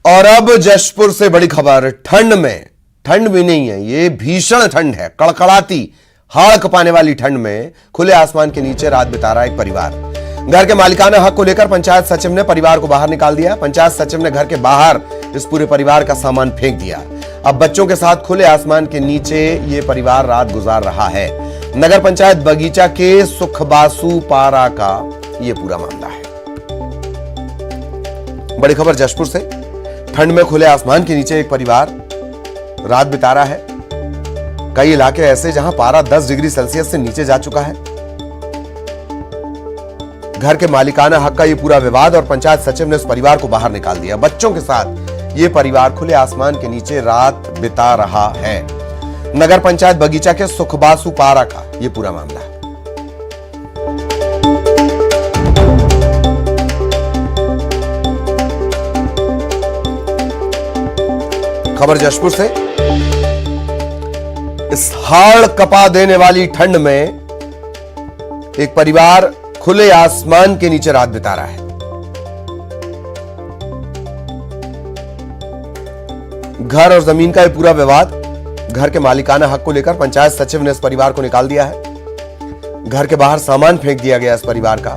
और अब जशपुर से बड़ी खबर। ठंड में, ठंड भी नहीं है, ये भीषण ठंड है, कड़कड़ाती हाड़ कपाने वाली ठंड में खुले आसमान के नीचे रात बिता रहा एक परिवार। घर के मालिकाना हक को लेकर पंचायत सचिव ने परिवार को बाहर निकाल दिया। पंचायत सचिव ने घर के बाहर इस पूरे परिवार का सामान फेंक दिया। अब बच्चों के साथ खुले आसमान के नीचे ये परिवार रात गुजार रहा है। नगर पंचायत बगीचा के सुखबासु पारा का ये पूरा मामला है। बड़ी खबर जशपुर से। ठंड में खुले आसमान के नीचे एक परिवार रात बिता रहा है। कई इलाके ऐसे जहां पारा 10 डिग्री सेल्सियस से नीचे जा चुका है। घर के मालिकाना हक का ये पूरा विवाद और पंचायत सचिव ने इस परिवार को बाहर निकाल दिया। बच्चों के साथ ये परिवार खुले आसमान के नीचे रात बिता रहा है। नगर पंचायत बगीचा के सुखबासु पारा का ये पूरा मामला है। खबर जशपुर से। इस हाड़ कपा देने वाली ठंड में एक परिवार खुले आसमान के नीचे रात बिता रहा है। घर और जमीन का यह पूरा विवाद। घर के मालिकाना हक को लेकर पंचायत सचिव ने इस परिवार को निकाल दिया है। घर के बाहर सामान फेंक दिया गया इस परिवार का।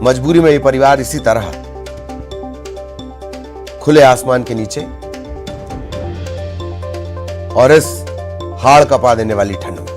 मजबूरी में यह परिवार इसी तरह खुले आसमान के नीचे और इस हाड़ कपा देने वाली ठंड में।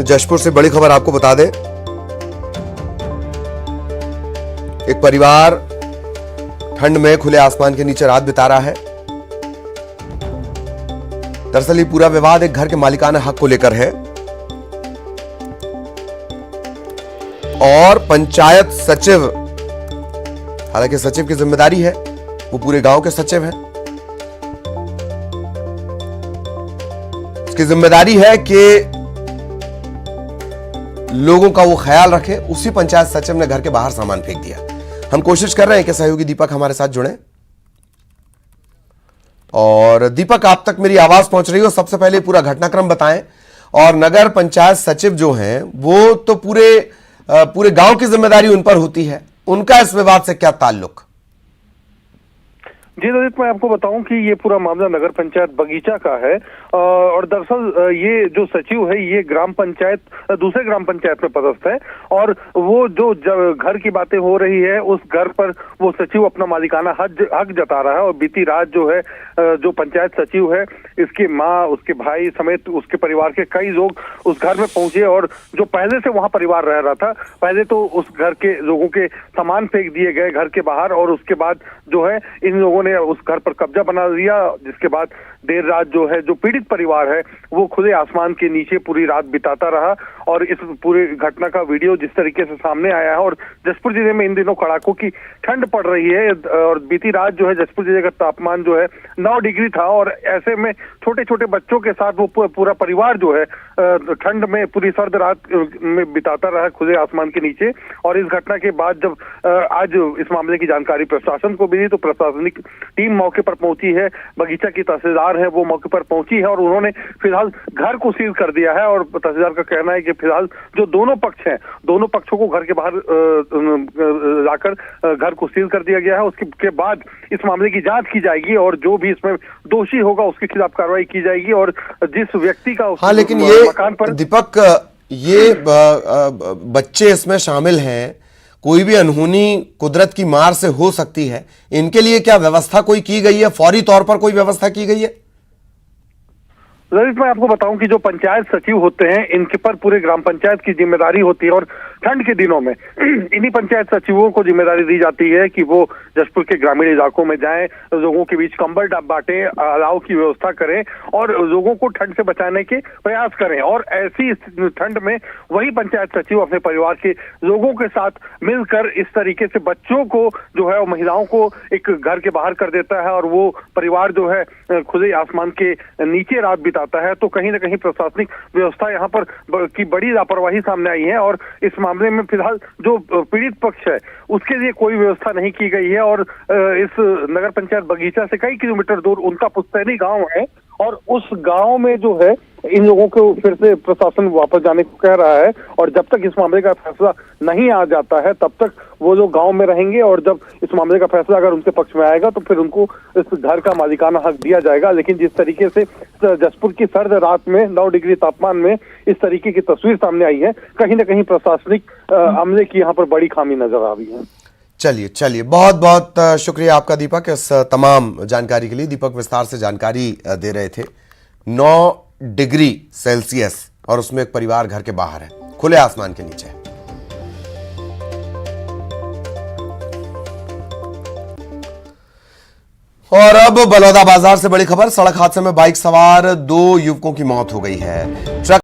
जशपुर से बड़ी खबर आपको बता दें। एक परिवार ठंड में खुले आसमान के नीचे रात बिता रहा है। दरअसल ये पूरा विवाद एक घर के मालिकाना हक को लेकर है और पंचायत सचिव, हालांकि सचिव की जिम्मेदारी है, वो पूरे गांव के सचिव हैं। उसकी जिम्मेदारी है कि लोगों का वो ख्याल रखे। उसी पंचायत सचिव ने घर के बाहर सामान फेंक दिया। हम कोशिश कर रहे हैं कि सहयोगी दीपक हमारे साथ जुड़े। और दीपक, आप तक मेरी आवाज पहुंच रही हो? सबसे पहले पूरा घटनाक्रम बताएं। और नगर पंचायत सचिव जो हैं वो तो पूरे गांव की जिम्मेदारी उन पर होती है, उनका इस विवाद से क्या ताल्लुक? जी ललित, मैं आपको बताऊं कि ये पूरा मामला नगर पंचायत बगीचा का है और दरअसल ये जो सचिव है ये ग्राम पंचायत, दूसरे ग्राम पंचायत में पदस्थ है और वो जो घर की बातें हो रही है उस घर पर वो सचिव अपना मालिकाना हक जता रहा है। और बीती रात जो है जो पंचायत सचिव है, इसकी माँ, उसके भाई समेत उसके परिवार के कई लोग उस घर में पहुंचे और जो पहले से वहां परिवार रह रहा था, पहले तो उस घर के लोगों के सामान फेंक दिए गए घर के बाहर और उसके बाद जो है इन लोगों ने उस घर पर कब्जा बना लिया। जिसके बाद देर रात जो है जो पीड़ित परिवार है वो खुले आसमान के नीचे पूरी रात बिताता रहा। और इस पूरी घटना का वीडियो जिस तरीके से सामने आया है, और जशपुर जिले में इन दिनों कड़ाकों की ठंड पड़ रही है और बीती रात जो है जशपुर जिले का तापमान जो है 9 डिग्री था और ऐसे में छोटे छोटे बच्चों के साथ वो पूरा परिवार जो है ठंड में पूरी सर्द रात में बिताता रहा खुले आसमान के नीचे। और इस घटना के बाद जब आज इस मामले की जानकारी प्रशासन को मिली तो प्रशासनिक टीम मौके पर पहुंची है। बगीचा की तहसीलदार है वो मौके पर पहुंची है और उन्होंने फिलहाल घर को सील कर दिया है। और तहसीलदार का कहना है कि फिलहाल जो दोनों पक्ष हैं, दोनों पक्षों को घर के बाहर लाकर घर को सील कर दिया गया है। उसके बाद इस मामले की जांच की जाएगी और जो भी इसमें दोषी होगा उसके खिलाफ कार्रवाई की जाएगी। और जिस व्यक्ति का हाँ, लेकिन ये मकान पर दीपक, ये बच्चे इसमें शामिल हैं, कोई भी अनहोनी कुदरत की मार से हो सकती है, इनके लिए क्या व्यवस्था कोई की गई है? फौरी तौर पर कोई व्यवस्था की गई है? ललित, मैं आपको बताऊं कि जो पंचायत सचिव होते हैं इनके पर पूरे ग्राम पंचायत की जिम्मेदारी होती है और ठंड के दिनों में इन्हीं पंचायत सचिवों को जिम्मेदारी दी जाती है कि वो जशपुर के ग्रामीण इलाकों में जाएं, लोगों के बीच कंबल बांटें, अलाव की व्यवस्था करें और लोगों को ठंड से बचाने के प्रयास करें। और ऐसी ठंड में वही पंचायत सचिव अपने परिवार के लोगों के साथ मिलकर इस तरीके से बच्चों को जो है, महिलाओं को एक घर के बाहर कर देता है और वो परिवार जो है खुले आसमान के नीचे रात बिताता है। तो कहीं ना कहीं प्रशासनिक व्यवस्था यहाँ पर की बड़ी लापरवाही सामने आई है और इस मामले में फिलहाल जो पीड़ित पक्ष है उसके लिए कोई व्यवस्था नहीं की गई है। और इस नगर पंचायत बगीचा से कई किलोमीटर दूर उनका पुश्तैनी गांव है और उस गांव में जो है इन लोगों को फिर से प्रशासन वापस जाने को कह रहा है और जब तक इस मामले का फैसला नहीं आ जाता है तब तक वो लोग गांव में रहेंगे और जब इस मामले का फैसला अगर उनके पक्ष में आएगा तो फिर उनको इस घर का मालिकाना हक दिया जाएगा। लेकिन जिस तरीके से जशपुर की सर्द रात में 9 डिग्री तापमान में इस तरीके की तस्वीर सामने आई है, कहीं ना कहीं प्रशासनिक अमले की यहाँ पर बड़ी खामी नजर आ रही है। चलिए बहुत बहुत शुक्रिया आपका दीपक, इस तमाम जानकारी के लिए। दीपक विस्तार से जानकारी दे रहे थे। 9 डिग्री सेल्सियस और उसमें एक परिवार घर के बाहर है, खुले आसमान के नीचे। और अब बलौदा बाजार से बड़ी खबर। सड़क हादसे में बाइक सवार 2 युवकों की मौत हो गई है। ट्रक